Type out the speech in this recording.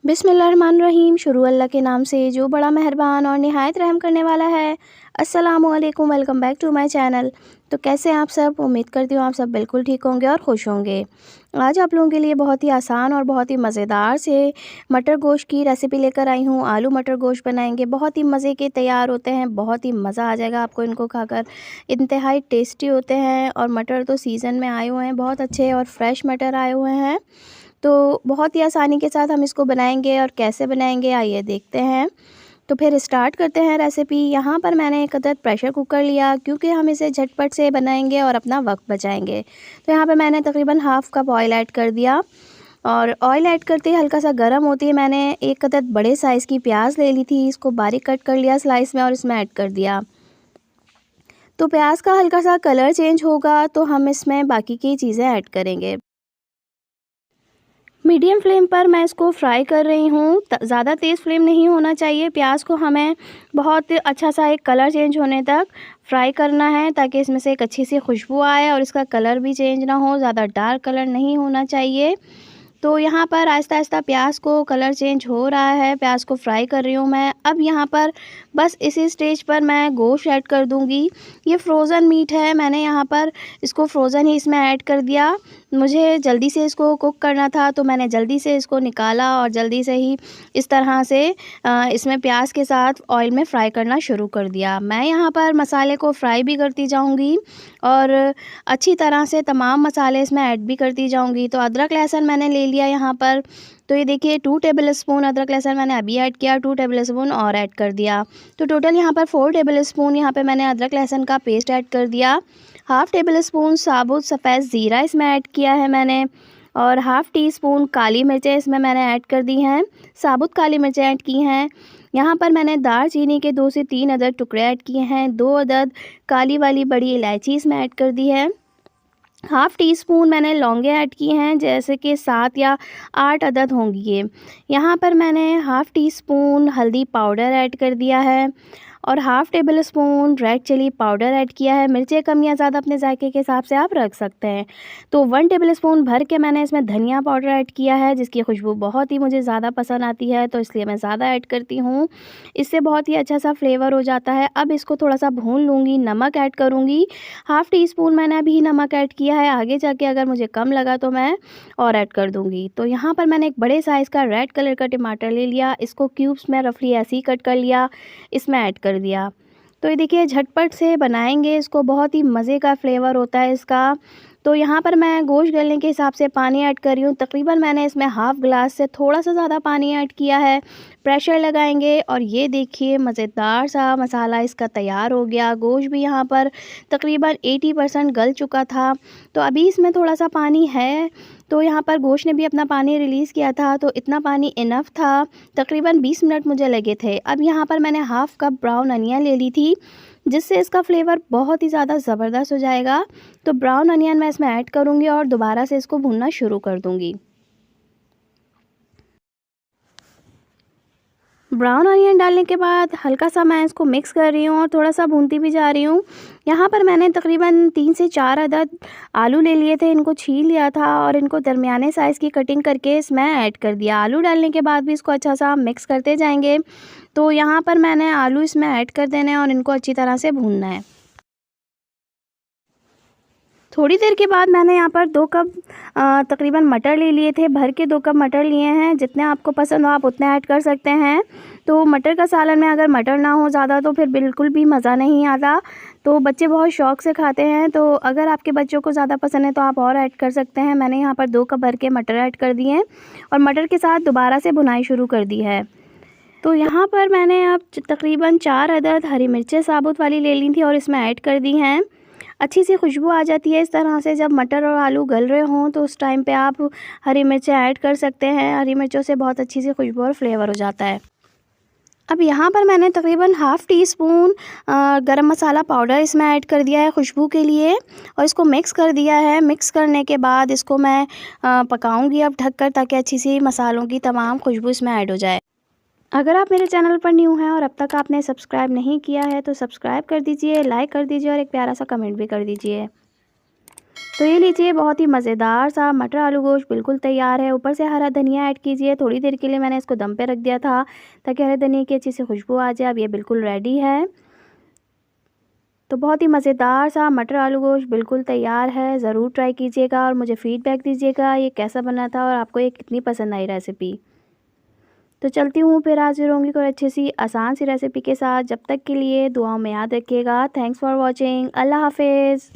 बिस्मिल्लाहिर्रहमानिर्रहीम। शुरू अल्लाह के नाम से जो बड़ा मेहरबान और निहायत रहम करने वाला है। अस्सलामुअलैकुम, welcome back to my channel. तो कैसे हैं आप सब? उम्मीद करती हूँ आप सब बिल्कुल ठीक होंगे और खुश होंगे। आज आप लोगों के लिए बहुत ही आसान और बहुत ही मज़ेदार से मटर गोश्त की रेसिपी लेकर आई हूँ। आलू मटर गोश्त बनाएंगे, बहुत ही मज़े के तैयार होते हैं, बहुत ही मज़ा आ जाएगा आपको इनको खाकर। इंतहाई टेस्टी होते हैं और मटर तो सीज़न में आए हुए हैं, बहुत अच्छे और फ्रेश मटर आए हुए हैं। तो बहुत ही आसानी के साथ हम इसको बनाएंगे और कैसे बनाएंगे आइए देखते हैं। तो फिर स्टार्ट करते हैं रेसिपी। यहाँ पर मैंने एक अदद प्रेशर कुकर लिया क्योंकि हम इसे झटपट से बनाएंगे और अपना वक्त बचाएंगे। तो यहाँ पर मैंने तकरीबन हाफ़ कप ऑयल ऐड कर दिया और ऑयल ऐड करते ही हल्का सा गर्म होती है मैंने एक अदद बड़े साइज़ की प्याज ले ली थी, इसको बारीक कट कर लिया स्लाइस में और इसमें ऐड कर दिया। तो प्याज का हल्का सा कलर चेंज होगा तो हम इसमें बाकी की चीज़ें ऐड करेंगे। मीडियम फ्लेम पर मैं इसको फ्राई कर रही हूँ, ज़्यादा तेज़ फ्लेम नहीं होना चाहिए। प्याज को हमें बहुत अच्छा सा एक कलर चेंज होने तक फ्राई करना है ताकि इसमें से एक अच्छी सी खुशबू आए और इसका कलर भी चेंज ना हो, ज़्यादा डार्क कलर नहीं होना चाहिए। तो यहाँ पर आहिस्ता-आहिस्ता प्याज को कलर चेंज हो रहा है, प्याज को फ्राई कर रही हूँ मैं। अब यहाँ पर बस इसी स्टेज पर मैं गोश्त ऐड कर दूँगी। ये फ्रोज़न मीट है, मैंने यहाँ पर इसको फ्रोज़न ही इसमें ऐड कर दिया। मुझे जल्दी से इसको कुक करना था तो मैंने जल्दी से इसको निकाला और जल्दी से ही इस तरह से इसमें प्याज के साथ ऑयल में फ्राई करना शुरू कर दिया। मैं यहाँ पर मसाले को फ्राई भी करती जाऊँगी और अच्छी तरह से तमाम मसाले इसमें ऐड भी करती जाऊँगी। तो अदरक लहसुन मैंने ले लिया यहाँ पर। तो ये देखिए 2 टेबलस्पून अदरक लहसुन मैंने अभी ऐड किया, 2 टेबलस्पून और ऐड कर दिया। तो टोटल यहाँ पर 4 टेबलस्पून यहाँ पे मैंने अदरक लहसुन का पेस्ट ऐड कर दिया। हाफ़ टेबल स्पून साबुत सफ़ेद ज़ीरा इसमें ऐड किया है मैंने और हाफ़ टी स्पून काली मिर्चें इसमें मैंने ऐड कर दी हैं, साबुत काली मिर्चें ऐड की हैं। यहाँ पर मैंने दालचीनी के 2 से 3 अदद टुकड़े ऐड किए हैं, 2 अदद काली वाली बड़ी इलायची इसमें ऐड कर दी है। हाफ़ टी स्पून मैंने लौंगे ऐड किए हैं, जैसे कि 7 या 8 अदद होंगी ये। यहाँ पर मैंने हाफ़ टी स्पून हल्दी पाउडर ऐड कर दिया है और half tablespoon red chilli powder add किया है। मिर्चें कम या ज़्यादा अपने जायके के हिसाब से आप रख सकते हैं। तो 1 टेबल स्पून भर के मैंने इसमें धनिया पाउडर ऐड किया है, जिसकी खुशबू बहुत ही मुझे ज़्यादा पसंद आती है, तो इसलिए मैं ज़्यादा ऐड करती हूँ। इससे बहुत ही अच्छा सा फ्लेवर हो जाता है। अब इसको थोड़ा सा भून लूँगी, नमक ऐड करूँगी। हाफ़ टी स्पून मैंने अभी नमक ऐड किया है, आगे जाके अगर मुझे कम लगा तो मैं और ऐड कर दूँगी। तो यहाँ पर मैंने एक बड़े साइज़ का रेड कलर का टमाटर ले लिया, इसको क्यूब्स में रफली ऐसे ही कट कर लिया, इसमें ऐड कर दिया। तो ये देखिए झटपट से बनाएंगे इसको, बहुत ही मज़े का फ्लेवर होता है इसका। तो यहाँ पर मैं गोश्त गलने के हिसाब से पानी ऐड कर रही हूँ, तकरीबन मैंने इसमें हाफ़ ग्लास से थोड़ा सा ज़्यादा पानी ऐड किया है। प्रेशर लगाएंगे और ये देखिए मज़ेदार सा मसाला इसका तैयार हो गया। गोश्त भी यहाँ पर तकरीबन 80% गल चुका था, तो अभी इसमें थोड़ा सा पानी है। तो यहाँ पर गोश्त ने भी अपना पानी रिलीज़ किया था, तो इतना पानी इनफ था। तकरीबन 20 मिनट मुझे लगे थे। अब यहाँ पर मैंने हाफ़ कप ब्राउन अनियन ले ली थी, जिससे इसका फ्लेवर बहुत ही ज़्यादा ज़बरदस्त हो जाएगा। तो ब्राउन अनियन मैं इसमें ऐड करूँगी और दोबारा से इसको भूनना शुरू कर दूँगी। ब्राउन अनियन डालने के बाद हल्का सा मैं इसको मिक्स कर रही हूँ और थोड़ा सा भूनती भी जा रही हूँ। यहाँ पर मैंने तकरीबन 3 से 4 अदद आलू ले लिए थे, इनको छील लिया था और इनको दरमियाने साइज़ की कटिंग करके इसमें ऐड कर दिया। आलू डालने के बाद भी इसको अच्छा सा मिक्स करते जाएंगे। तो यहाँ पर मैंने आलू इसमें ऐड कर देने हैं और इनको अच्छी तरह से भूनना है। थोड़ी देर के बाद मैंने यहाँ पर 2 कप तकरीबन मटर ले लिए थे, भर के 2 कप मटर लिए हैं। जितने आपको पसंद हो आप उतने ऐड कर सकते हैं। तो मटर का सालन में अगर मटर ना हो ज़्यादा तो फिर बिल्कुल भी मज़ा नहीं आता। तो बच्चे बहुत शौक़ से खाते हैं, तो अगर आपके बच्चों को ज़्यादा पसंद है तो आप और ऐड कर सकते हैं। मैंने यहाँ पर 2 कप भर के मटर ऐड कर दिए हैं और मटर के साथ दोबारा से भुनाई शुरू कर दी है। तो यहाँ पर मैंने अब तकरीबन 4 अदद हरी मिर्चें साबुत वाली ले ली थी और इसमें ऐड कर दी हैं। अच्छी सी खुशबू आ जाती है इस तरह से, जब मटर और आलू गल रहे हों तो उस टाइम पे आप हरी मिर्चें ऐड कर सकते हैं। हरी मिर्चों से बहुत अच्छी सी खुशबू और फ्लेवर हो जाता है। अब यहाँ पर मैंने तकरीबन हाफ़ टी स्पून गरम मसाला पाउडर इसमें ऐड कर दिया है खुशबू के लिए और इसको मिक्स कर दिया है। मिक्स करने के बाद इसको मैं पकाऊंगी अब ढककर, ताकि अच्छी सी मसालों की तमाम खुशबू इसमें ऐड हो जाए। अगर आप मेरे चैनल पर न्यू हैं और अब तक आपने सब्सक्राइब नहीं किया है तो सब्सक्राइब कर दीजिए, लाइक कर दीजिए और एक प्यारा सा कमेंट भी कर दीजिए। तो ये लीजिए बहुत ही मज़ेदार सा मटर आलू गोश्त बिल्कुल तैयार है। ऊपर से हरा धनिया ऐड कीजिए। थोड़ी देर के लिए मैंने इसको दम पे रख दिया था ताकि हरे धनिया की अच्छी सी खुशबू आ जाए। अब ये बिल्कुल रेडी है। तो बहुत ही मज़ेदार सा मटर आलू गोश्त बिल्कुल तैयार है। ज़रूर ट्राई कीजिएगा और मुझे फ़ीडबैक दीजिएगा ये कैसा बना था और आपको ये कितनी पसंद आई रेसिपी। तो चलती हूँ, फिर हाज़िर होंगी कोई अच्छी सी आसान सी रेसिपी के साथ। जब तक के लिए दुआओं में याद रखिएगा। Thanks for watching. अल्लाह हाफ़िज़।